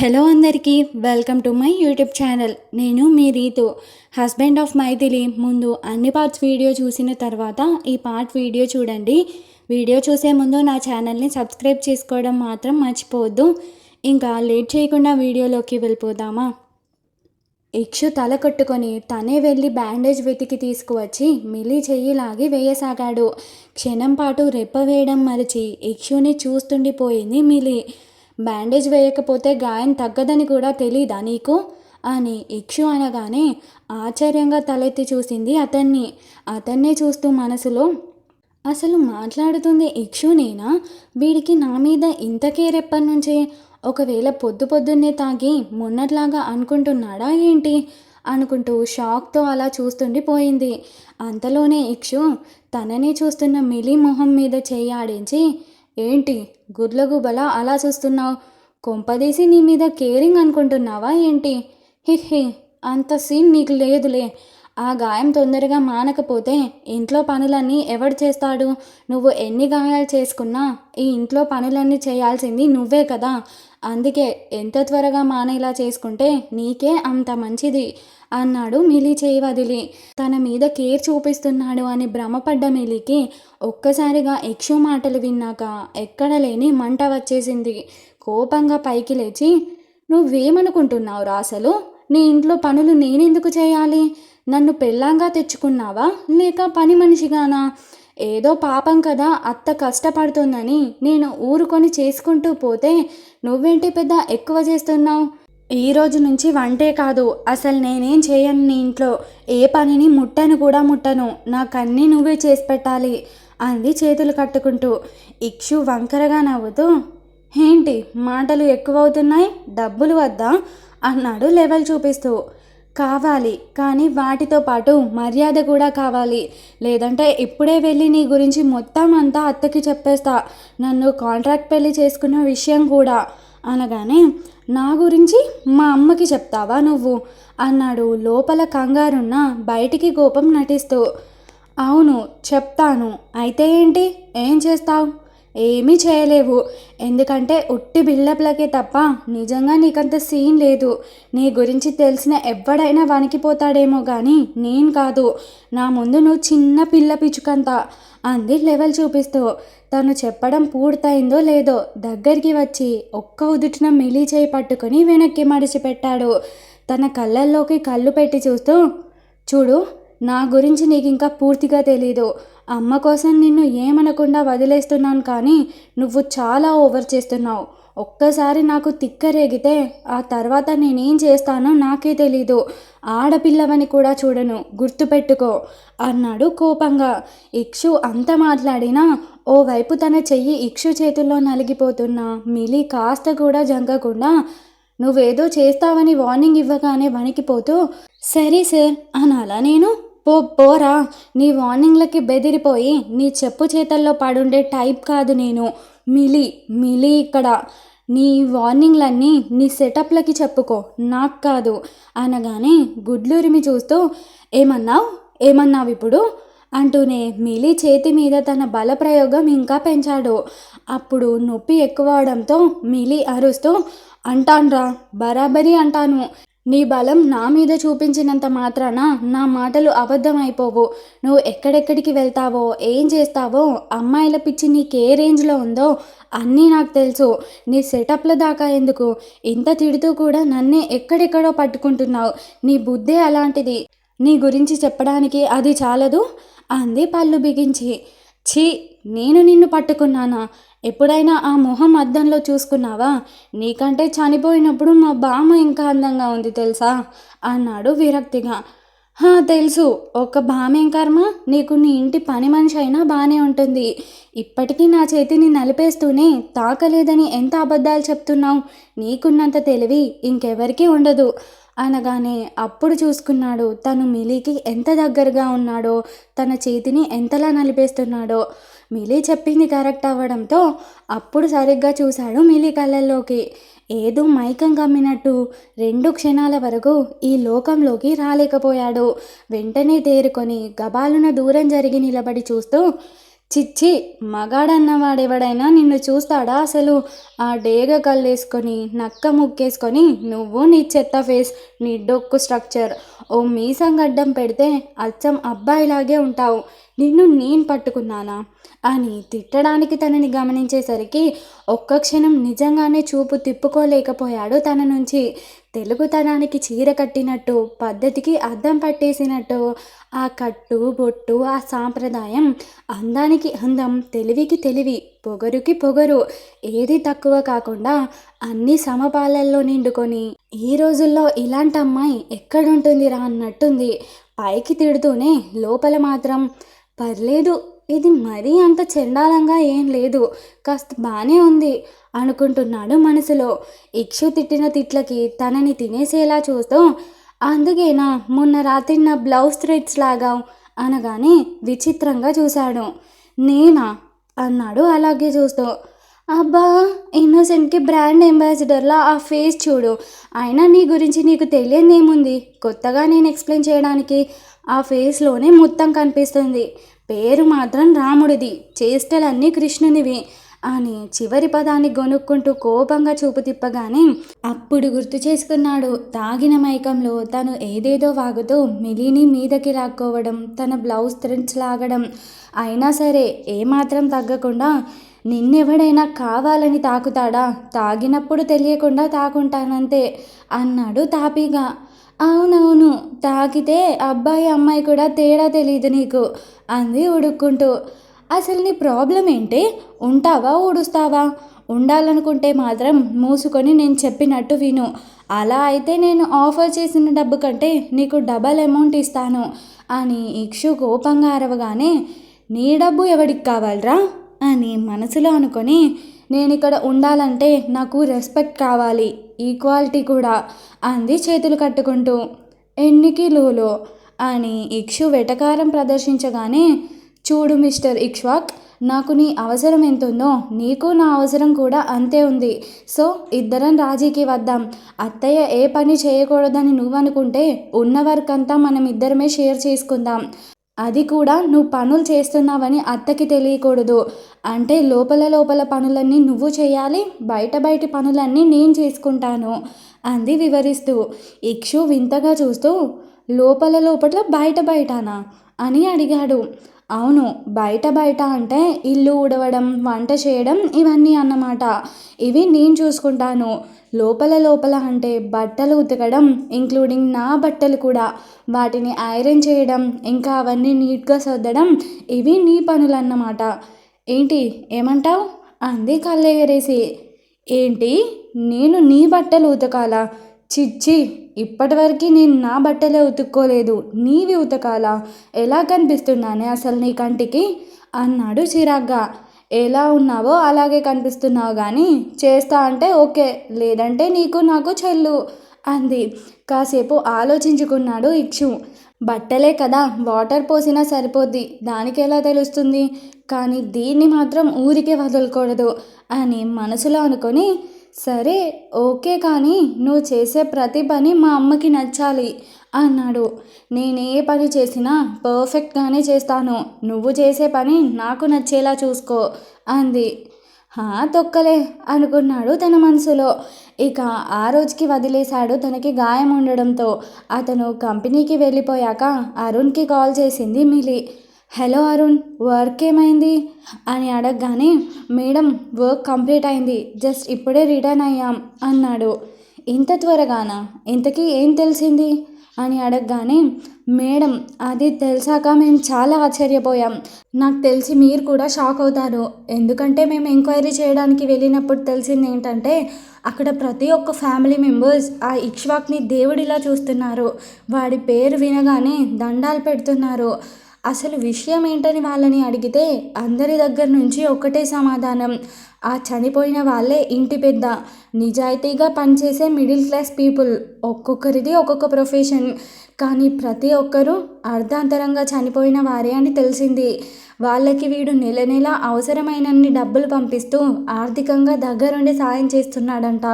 Hello అందరికీ welcome to my YouTube channel. నేను మీ Ritu, husband of Maithili. ముందు అన్ని పార్ట్స్ వీడియో చూసిన తర్వాత ఈ పార్ట్ వీడియో చూడండి. వీడియో చూసే ముందు నా ఛానల్ని సబ్స్క్రైబ్ చేసుకోవడం మాత్రం మర్చిపోవద్దు. ఇంకా లేట్ చేయకుండా వీడియోలోకి వెళ్ళిపోదామా. ఇక్షు తల కొట్టుకొని తనే వెళ్ళి బ్యాండేజ్ వెతికి తీసుకువచ్చి మిలి చెయ్యి లాగి వేయసాగాడు. క్షణం పాటు రెప్ప వేయడం మరిచి ఇక్షుని చూస్తుండిపోయింది మిలి. బ్యాండేజ్ వేయకపోతే గాయం తగ్గదని కూడా తెలీదా నీకు అని ఇక్షు అనగానే ఆశ్చర్యంగా తలెత్తి చూసింది అతన్నే చూస్తూ మనసులో, అసలు మాట్లాడుతుంది ఇక్షునేనా? వీడికి నా మీద ఇంత కేర్ ఎప్పటి నుంచి? ఒకవేళ పొద్దున్నే తాగి మొన్నట్లాగా అనుకుంటున్నాడా ఏంటి అనుకుంటూ షాక్తో అలా చూస్తుండిపోయింది. అంతలోనే ఇక్షు తనని చూస్తున్న మిలి మొహం మీద చెయ్యి ఆడించి, ఏంటి గుడ్లగుబలా అలా చూస్తున్నావు? కొంపదీసి నీ మీద కేరింగ్ అనుకుంటున్నావా ఏంటి? హిహి, అంత సీన్ నీకు లేదులే. ఆ గాయం తొందరగా మానకపోతే ఇంట్లో పనులన్నీ ఎవడు చేస్తాడు? నువ్వు ఎన్ని గాయాలు చేసుకున్నా ఈ ఇంట్లో పనులన్నీ చేయాల్సింది నువ్వే కదా. అందుకే ఎంత త్వరగా మానేలా చేసుకుంటే నీకే అంత మంచిది అన్నాడు మిలి చేయి వదిలి. తన మీద కేర్ చూపిస్తున్నాడు అని భ్రమపడ్డ మిలికి ఒక్కసారిగా ఇక్షు మాటలు విన్నాక ఎక్కడ లేని మంట వచ్చేసింది. కోపంగా పైకి లేచి, నువ్వేమనుకుంటున్నావురా అసలు? నీ ఇంట్లో పనులు నేనెందుకు చేయాలి? నన్ను పెళ్ళాంగా తెచ్చుకున్నావా లేక పని మనిషిగానా? ఏదో పాపం కదా అత్త కష్టపడుతుందని నేను ఊరుకొని చేసుకుంటూ పోతే నువ్వేంటి పెద్ద ఎక్కువ చేస్తున్నావు? ఈ రోజు నుంచి వంటే కాదు, అసలు నేనేం చేయను. నీ ఇంట్లో ఏ పనిని ముట్టను కూడా ముట్టను. నాకన్నీ నువ్వే చేసి పెట్టాలి అంది చేతులు కట్టుకుంటూ. ఇక్షు వంకరగా నవ్వుతూ, ఏంటి మాటలు ఎక్కువవుతున్నాయి, డబ్బులు వద్దా అన్నాడు లెవెల్ చూపిస్తూ. కావాలి, కానీ వాటితో పాటు మర్యాద కూడా కావాలి. లేదంటే ఇప్పుడే వెళ్ళి నీ గురించి మొత్తం అంతా అత్తకి చెప్పేస్తా, నన్ను కాంట్రాక్ట్ పెళ్లి చేసుకున్న విషయం కూడా అనగానే, నా గురించి మా అమ్మకి చెప్తావా నువ్వు అన్నాడు లోపల కంగారున్న బయటికి కోపం నటిస్తూ. అవును చెప్తాను. అయితే ఏంటి, ఏం చేస్తావు? ఏమీ చేయలేవు. ఎందుకంటే ఉట్టి బిల్డప్లకే తప్ప నిజంగా నీకంత సీన్ లేదు. నీ గురించి తెలిసిన ఎవడైనా వణికిపోతాడేమో కానీ నేను కాదు. నా ముందు నువ్వు చిన్న పిల్ల పిచ్చుకంత అంది లెవెల్ చూపిస్తూ. తను చెప్పడం పూర్తయిందో లేదో దగ్గరికి వచ్చి ఒక్క ఉదుటిన మిలి చేయి పట్టుకొని వెనక్కి మడిచిపెట్టాడు. తన కళ్ళల్లోకి కళ్ళు పెట్టి చూస్తూ, చూడు, నా గురించి నీకు ఇంకా పూర్తిగా తెలీదు. అమ్మ కోసం నిన్ను ఏమనకుండా వదిలేస్తున్నాను, కానీ నువ్వు చాలా ఓవర్ చేస్తున్నావు. ఒక్కసారి నాకు తిక్కరేగితే ఆ తర్వాత నేనేం చేస్తానో నాకే తెలీదు. ఆడపిల్లవని కూడా చూడను, గుర్తుపెట్టుకో అన్నాడు కోపంగా. ఇక్షు అంత మాట్లాడినా ఓవైపు తన చెయ్యి ఇక్షు చేతుల్లో నలిగిపోతున్నా మిలి కాస్త కూడా జంకకుండా, నువ్వేదో చేస్తావని వార్నింగ్ ఇవ్వగానే వణికిపోతూ, సరే సార్ అనాలా నేను? పోరా, నీ వార్నింగ్లకి బెదిరిపోయి నీ చెప్పు చేతల్లో పడుండే టైప్ కాదు నేను. మిలి ఇక్కడ. నీ వార్నింగ్లన్నీ నీ సెటప్లకి చెప్పుకో, నాకు కాదు అనగానే గుడ్లూరిమి చూస్తూ, ఏమన్నావు ఇప్పుడు అంటూనే మిలి చేతి మీద తన బలప్రయోగం ఇంకా పెంచాడు. అప్పుడు నొప్పి ఎక్కువవడంతో మిలి అరుస్తూ, అంటాన్రా, బరాబరి అంటాను. నీ బలం నా మీద చూపించినంత మాత్రాన నా మాటలు అబద్ధమైపోవు. నువ్వు ఎక్కడెక్కడికి వెళ్తావో, ఏం చేస్తావో, అమ్మాయిల పిచ్చి నీకే రేంజ్లో ఉందో అన్నీ నాకు తెలుసు. నీ సెటప్ల దాకా ఎందుకు? ఇంత తిడుతూ కూడా నన్నే ఎక్కడెక్కడో పట్టుకుంటున్నావు. నీ బుద్ధే అలాంటిది. నీ గురించి చెప్పడానికి అది చాలదు అంది పళ్ళు బిగించి. ఛీ, నేను నిన్ను పట్టుకున్నానా? ఎప్పుడైనా ఆ మొహం అద్దంలో చూసుకున్నావా? నీకంటే చనిపోయినప్పుడు మా బామ్మ ఇంకా అందంగా ఉంది తెలుసా అన్నాడు విరక్తిగా. తెలుసు. ఒక బామేం కర్మ, నీకు నీ ఇంటి పని మనిషి అయినా బాగానే ఉంటుంది. ఇప్పటికీ నా చేతిని నలిపేస్తూనే తాకలేదని ఎంత అబద్ధాలు చెప్తున్నావు? నీకున్నంత తెలివి ఇంకెవరికీ ఉండదు అనగానే అప్పుడు చూసుకున్నాడు తను మిలికి ఎంత దగ్గరగా ఉన్నాడో, తన చేతిని ఎంతలా నలిపేస్తున్నాడో. మిలి చెప్పింది కరెక్ట్ అవ్వడంతో అప్పుడు సరిగ్గా చూశాడు మిలి కళ్ళల్లోకి. ఏదో మైకం కమ్మినట్టు 2 క్షణాల వరకు ఈ లోకంలోకి రాలేకపోయాడు. వెంటనే తేరుకొని గబాలున దూరం జరిగి నిలబడి చూస్తూ, చిచ్చి, మగాడన్నవాడెవడైనా నిన్ను చూస్తాడా అసలు? ఆ డేగ కళ్ళేసుకొని నక్క ముక్కేసుకొని నువ్వు నీ చెత్త ఫేస్, నీ డొక్కు స్ట్రక్చర్, ఓ మీసం గడ్డం పెడితే అచ్చం అబ్బాయిలాగే ఉంటావు. నిన్ను నేను పట్టుకున్నానా అని తిట్టడానికి తనని గమనించేసరికి ఒక్క క్షణం నిజంగానే చూపు తిప్పుకోలేకపోయాడు తన నుంచి. తెలుగుతనానికి చీర కట్టినట్టు, పద్ధతికి అద్దం పట్టేసినట్టు, ఆ కట్టు బొట్టు, ఆ సాంప్రదాయం, అందానికి అందం, తెలివికి తెలివి, పొగరుకి పొగరు, ఏది తక్కువ కాకుండా అన్ని సమపాలల్లో నిండుకొని ఈ రోజుల్లో ఇలాంటి అమ్మాయి ఎక్కడుంటుందిరా అన్నట్టుంది. పైకి తిడుతూనే లోపల మాత్రం పర్లేదు, ఇది మరీ అంత చెండాలంగా ఏం లేదు, కాస్త బాగానే ఉంది అనుకుంటున్నాడు మనసులో. ఇక్షు తిట్టిన తిట్లకి తనని తినేసేలా చూస్తూ, అందుకేనా మొన్న రాత్రి నా బ్లౌజ్ థ్రెడ్స్ లాగావు అనగానే విచిత్రంగా చూశాడు. నేనా అన్నాడు అలాగే చూస్తూ. అబ్బా, ఇన్నోసెంట్కి బ్రాండ్ అంబాసిడర్లా ఆ ఫేస్ చూడు. అయినా నీ గురించి నీకు తెలియదేముంది కొత్తగా నేను ఎక్స్ప్లెయిన్ చేయడానికి? ఆ ఫేస్లోనే మొత్తం కనిపిస్తుంది. పేరు మాత్రం రాముడిది, చేష్టలన్నీ కృష్ణునివి అని చివరి పదాన్ని గొనుక్కుంటూ కోపంగా చూపు తిప్పగానే అప్పుడు గుర్తు చేసుకున్నాడు. తాగిన మైకంలో తను ఏదేదో వాగుతూ మిలీని మీదకి లాక్కోవడం, తన బ్లౌజ్ థ్రెడ్స్ లాగడం. అయినా సరే ఏమాత్రం తగ్గకుండా, నిన్నెవడైనా కావాలని తాకుతాడా? తాగినప్పుడు తెలియకుండా తాకుంటానంతే అన్నాడు తాపీగా. అవునవును, తాకితే అబ్బాయి అమ్మాయి కూడా తేడా తెలీదు నీకు అంది ఉడుక్కుంటూ. అసలు నీ ప్రాబ్లం ఏంటి? ఉంటావా ఊడుస్తావా? ఉండాలనుకుంటే మాత్రం మూసుకొని నేను చెప్పినట్టు విను. అలా అయితే నేను ఆఫర్ చేసిన డబ్బు కంటే నీకు డబల్ అమౌంట్ ఇస్తాను అని ఇక్షు కోపంగా అరవగానే, నీ డబ్బు ఎవడికి కావాలరా అని మనసులో అనుకొని, నేను ఇక్కడ ఉండాలంటే నాకు రెస్పెక్ట్ కావాలి, ఈక్వాలిటీ కూడా అంది చేతులు కట్టుకుంటూ. ఎన్ని కిలోలో అని ఇక్షు వెటకారం ప్రదర్శించగానే, చూడు మిస్టర్ ఇక్ష్వాక్, నాకు నీ అవసరం ఎంతుందో నీకు నా అవసరం కూడా అంతే ఉంది. సో ఇద్దరం రాజీకి వద్దాం. అత్తయ్య ఏ పని చేయకూడదని నువ్వనుకుంటే ఉన్న వర్క్ అంతా మనం ఇద్దరమే షేర్ చేసుకుందాం. అది కూడా నువ్వు పనులు చేస్తున్నావని అత్తకి తెలియకూడదు. అంటే లోపల లోపల పనులన్నీ నువ్వు చేయాలి, బయట బయటి పనులన్నీ నేను చేసుకుంటాను అంది వివరిస్తూ. ఇక్షు వింతగా చూస్తూ, లోపల లోపల బయట బయటనా అని అడిగాడు. అవును, బయట బయట అంటే ఇల్లు ఊడవడం, వంట చేయడం ఇవన్నీ అన్నమాట. ఇవి నేను చూసుకుంటాను. లోపల లోపల అంటే బట్టలు ఉతకడం, ఇంక్లూడింగ్ నా బట్టలు కూడా, వాటిని ఐరన్ చేయడం, ఇంకా అవన్నీ నీట్గా సర్దడం, ఇవి నీ పనులు అన్నమాట. ఏంటి ఏమంటావు అంది కళ్ళెగరేసి. ఏంటి, నేను నీ బట్టలు ఉతకాలా? చిచ్చి, ఇప్పటివరకు నేను నా బట్టలే ఉతుక్కోలేదు, నీవి ఉతకాలా? ఎలా కనిపిస్తున్నానే అసలు నీ కంటికి అన్నాడు చిరాగ్గా. ఎలా ఉన్నావో అలాగే కనిపిస్తున్నావు కానీ చేస్తా అంటే ఓకే, లేదంటే నీకు నాకు చెల్లు అంది. కాసేపు ఆలోచించుకున్నాడు ఇక్షు. బట్టలే కదా, వాటర్ పోసినా సరిపోద్ది, దానికి ఎలా తెలుస్తుంది? కానీ దీన్ని మాత్రం ఊరికే వదలకూడదు అని మనసులో అనుకొని, సరే ఓకే, కానీ నువ్వు చేసే ప్రతి పని మా అమ్మకి నచ్చాలి అన్నాడు. నేనే పని చేసినా పర్ఫెక్ట్గానే చేస్తాను, నువ్వు చేసే పని నాకు నచ్చేలా చూసుకో అంది. తొక్కలే అనుకున్నాడు తన మనసులో. ఇక ఆ రోజుకి వదిలేశాడు. తనకి గాయం ఉండడంతో అతను కంపెనీకి వెళ్ళిపోయాక అరుణ్కి కాల్ చేసింది మిలి. హలో అరుణ్, వర్క్ ఏమైంది అని అడగగానే, మేడం వర్క్ కంప్లీట్ అయింది, జస్ట్ ఇప్పుడే రిటర్న్ అయ్యాం అన్నాడు. ఇంత త్వరగానా? ఇంతకీ ఏం తెలిసింది అని అడగగానే, మేడం అది తెలిసాక మేము చాలా ఆశ్చర్యపోయాం. నాకు తెలిసి మీరు కూడా షాక్ అవుతారు. ఎందుకంటే మేము ఎంక్వైరీ చేయడానికి వెళ్ళినప్పుడు తెలిసింది ఏంటంటే, అక్కడ ప్రతి ఒక్క ఫ్యామిలీ మెంబర్స్ ఆ ఇక్ష్వాక్ని దేవుడిలా చూస్తున్నారు. వాడి పేరు వినగానే దండాలు పెడుతున్నారు. అసలు విషయం ఏంటని వాళ్ళని అడిగితే అందరి దగ్గర నుంచి ఒకటే సమాధానం, ఆ చనిపోయిన వాళ్ళే ఇంటి పెద్ద, నిజాయితీగా పనిచేసే మిడిల్ క్లాస్ పీపుల్, ఒక్కొక్కరిది ఒక్కొక్క ప్రొఫెషన్, కానీ ప్రతి ఒక్కరూ అర్ధాంతరంగా చనిపోయిన వారే అని తెలిసింది. వాళ్ళకి వీడు నెల నెల అవసరమైనన్ని డబ్బులు పంపిస్తూ ఆర్థికంగా దగ్గరుండి సాయం చేస్తున్నాడంట.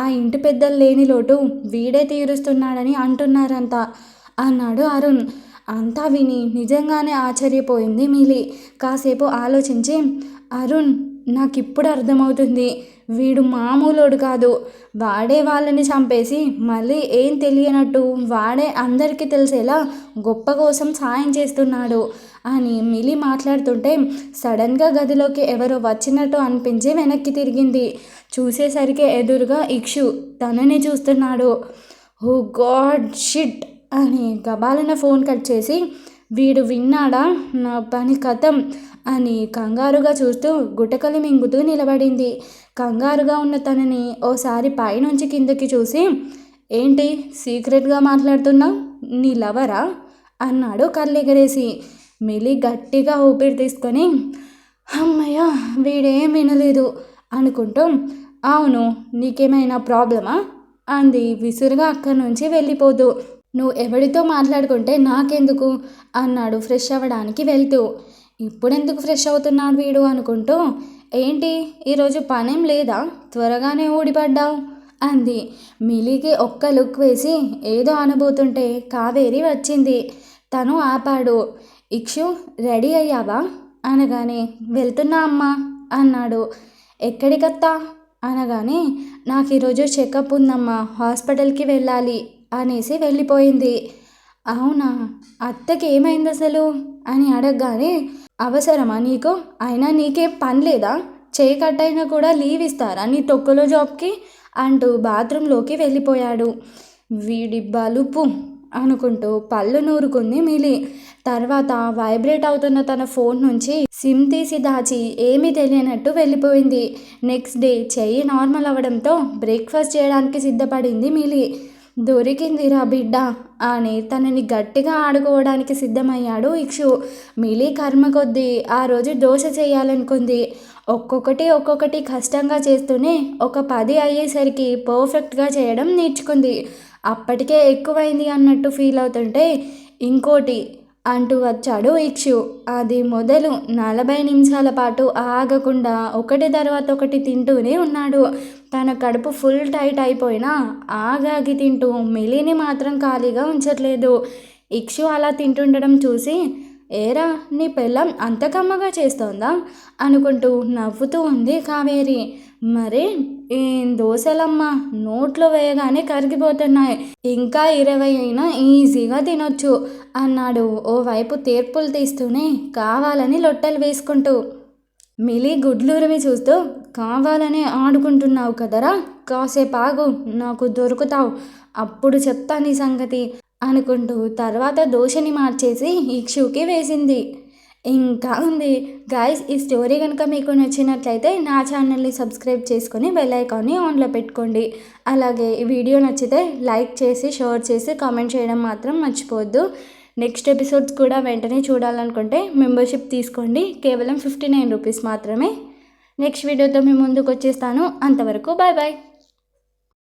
ఆ ఇంటి పెద్దలు లేని లోటు వీడే తీరుస్తున్నాడని అంటున్నారంట అన్నాడు అరుణ్. అంతా విని నిజంగానే ఆశ్చర్యపోయింది మిలి. కాసేపు ఆలోచించి, అరుణ్, నాకిప్పుడు అర్థమవుతుంది. వీడు మామూలోడు కాదు. వాడే వాళ్ళని చంపేసి మళ్ళీ ఏం తెలియనట్టు వాడే అందరికీ తెలిసేలా గొప్ప కోసం సాయం చేస్తున్నాడు అని మిలి మాట్లాడుతుంటే సడన్గా గదిలోకి ఎవరో వచ్చినట్టు అనిపించి వెనక్కి తిరిగింది. చూసేసరికి ఎదురుగా ఇక్షు తనని చూస్తున్నాడు. ఓ గాడ్, షిట్ అని గబాలన ఫోన్ కట్ చేసి, వీడు విన్నాడా, నా పని కథం అని కంగారుగా చూస్తూ గుటకలు మింగుతూ నిలబడింది. కంగారుగా ఉన్న తనని ఓసారి పైనుంచి కిందకి చూసి, ఏంటి సీక్రెట్గా మాట్లాడుతున్నా, నీ లవరా అన్నాడు కళ్ళెగరేసి. మిలి గట్టిగా ఊపిరి తీసుకొని, అమ్మయ్య వీడేం వినలేదు అనుకుంటూ, అవును, నీకేమైనా ప్రాబ్లమా అంది విసురుగా అక్కడి నుంచి వెళ్ళిపోతూ. నువ్వు ఎవరితో మాట్లాడుకుంటే నాకెందుకు అన్నాడు ఫ్రెష్ అవ్వడానికి వెళ్తూ. ఇప్పుడెందుకు ఫ్రెష్ అవుతున్నాడు వీడు అనుకుంటూ, ఏంటి ఈరోజు పనేం లేదా, త్వరగానే ఊడిపడ్డావు అంది. మిలికి ఒక్క లుక్ వేసి ఏదో అనబోతుంటే కావేరి వచ్చింది. తను ఆపాడు. ఇక్షు, రెడీ అయ్యావా అనగానే, వెళ్తున్నా అమ్మా అన్నాడు. ఎక్కడికత్తా అనగానే, నాకు ఈరోజు చెకప్ ఉందమ్మా, హాస్పిటల్కి వెళ్ళాలి అనేసి వెళ్ళిపోయింది. అవునా, అత్తకి ఏమైంది అసలు అని అడగగానే, అవసరమా నీకు, అయినా నీకేం పని లేదా, చేయి కట్టయినా కూడా లీవ్ ఇస్తారా నీ తొక్కలో జాబ్కి అంటూ బాత్రూంలోకి వెళ్ళిపోయాడు. వీడి బలుపు అనుకుంటూ పళ్ళు నూరుకుంది మిలి. తర్వాత వైబ్రేట్ అవుతున్న తన ఫోన్ నుంచి సిమ్ తీసి దాచి ఏమీ తెలియనట్టు వెళ్ళిపోయింది. నెక్స్ట్ డే చెయ్యి నార్మల్ అవ్వడంతో బ్రేక్ఫాస్ట్ చేయడానికి సిద్ధపడింది మిలి. దొరికిందిరా బిడ్డ అని తనని గట్టిగా ఆడుకోవడానికి సిద్ధమయ్యాడు ఇక్షు. మిలి కర్మ కొద్దీ ఆ రోజు దోశ చేయాలనుకుంది. ఒక్కొక్కటి కష్టంగా చేస్తూనే ఒక 10 అయ్యేసరికి పర్ఫెక్ట్గా చేయడం నేర్చుకుంది. అప్పటికే ఎక్కువైంది అన్నట్టు ఫీల్ అవుతుంటే ఇంకోటి అంటూ వచ్చాడు ఇక్షు. అది మొదలు 40 నిమిషాల పాటు ఆగకుండా ఒకటి తర్వాత ఒకటి తింటూనే ఉన్నాడు. తన కడుపు ఫుల్ టైట్ అయిపోయినా ఆగాగి తింటూ మిలిని మాత్రం ఖాళీగా ఉంచట్లేదు. ఇక్షు అలా తింటుండడం చూసి, ఏరా నీ పెళ్ళం అంత కమ్మగా చేస్తోందా అనుకుంటూ నవ్వుతూ ఉంది కావేరి. మరి ఏం దోశలమ్మా, నోట్లో వేయగానే కరిగిపోతున్నాయి, ఇంకా 20 అయినా ఈజీగా తినొచ్చు అన్నాడు ఓవైపు తీర్పులు తీస్తూనే కావాలని లొట్టలు వేసుకుంటూ. మిలి గుడ్లూరిమి చూస్తూ, కావాలనే ఆడుకుంటున్నావు కదరా, కాసేపు ఆగు, నాకు దొరుకుతావు, అప్పుడు చెప్తా నీ సంగతి అనుకుంటూ తర్వాత దోశని మార్చేసి ఇక్షుకి వేసింది. ఇంకా ఉంది గైస్. ఈ స్టోరీ కనుక మీకు నచ్చినట్లయితే నా ఛానల్ని సబ్స్క్రైబ్ చేసుకొని బెల్ ఐకాన్ని ఆన్లో పెట్టుకోండి. అలాగే ఈ వీడియో నచ్చితే లైక్ చేసి షేర్ చేసి కామెంట్ చేయడం మాత్రం మర్చిపోవద్దు. నెక్స్ట్ ఎపిసోడ్స్ కూడా వెంటనే చూడాలనుకుంటే మెంబర్షిప్ తీసుకోండి. కేవలం 59 రూపీస్ మాత్రమే. నెక్స్ట్ వీడియోతో మీ ముందుకు వచ్చేస్తాను. అంతవరకు బాయ్ బాయ్.